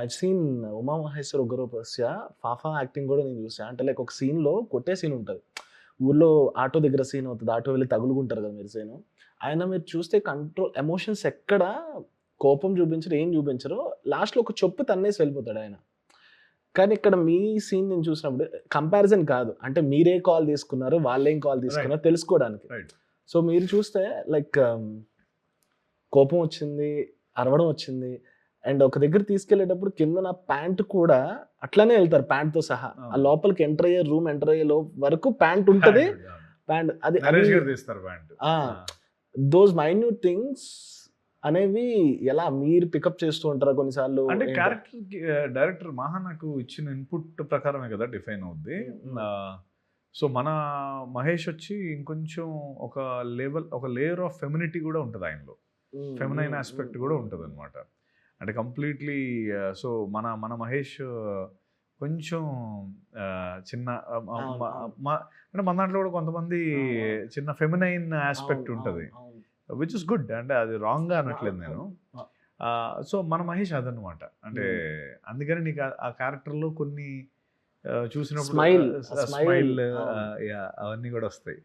Scene 'Umamaheshwara Ugraroopasya' FaFa acting గూడా నేను చూసా. అంటే లైక్ ఒక సీన్‌లో కొట్టే సీన్ ఉంటది. ఊర్లో ఆటో దగ్గర సీన్ అవుతది. ఆటో వెళ్లి తగులుకుంటారు కదా మీరు సీను. ఆయన మీరు చూస్తే ఎమోషన్స్ ఎక్కడ కోపం చూపించరు, ఏం చూపించరు. లాస్ట్‌లో ఒక చెప్పు తన్నేసి వెళ్ళిపోతాడాయన. కానీ ఇక్కడ మీ సీన్ నేను చూసినప్పుడు కంపారిజన్ కాదు. అంటే మీరే కాల్ తీసుకున్నారు, వాళ్ళేం కాల్ రైట్. తీసుకున్నారో తెలుసుకోవడానికి. రైట్. సో మీరు చూస్తే లైక్ కోపం వచ్చింది, అరవడం వచ్చింది. అండ్ ఒక దగ్గర తీసుకెళ్ళేటప్పుడు కిందన ప్యాంట్ కూడా అట్లనే ఎళ్తారు ప్యాంట్‌తో సహా. ఆ లోపలికి రూమ్ ఎంటర్ అయ్యే వరకు ప్యాంట్ ఉంటది. ప్యాంట్ అది నరేష్ గారు తీస్తారు ప్యాంట్. ఆ! దోస్ మైన్యూట్ థింగ్స్ అనేవి ఎలా మీరు పికప్ చేస్తూ ఉంటారా కొన్నిసార్లు? అంటే క్యారెక్టర్‌కి డైరెక్టర్ మహా నాకు ఇచ్చిన ఇన్‌పుట్ ప్రకారమే కదా డిఫైన్ అవుద్ది. సో మన మహేష్ వచ్చి ఇంకొంచెం ఒక లేయర్ ఆఫ్ ఫెమినిటీ కూడా ఉంటది ఆయనలో. ఫెమినైన్ ఆస్పెక్ట్ కూడా ఉంటదన్నమాట. అంటే కంప్లీట్లీ సో మన మహేష్ కొంచెం చిన్న అంటే మన దాంట్లో కూడా కొంతమంది చిన్న ఫెమినైన్ ఆస్పెక్ట్ ఉంటది. Which is good. అంటే అది రాంగ్‌గా అనట్లేదు నేను. సో మన మహేష్ అదనమాట. అంటే అందుకని నీకు ఆ క్యారెక్టర్‌లో కొన్ని చూసినప్పుడు స్మైల్ అవన్నీ కూడా వస్తాయి.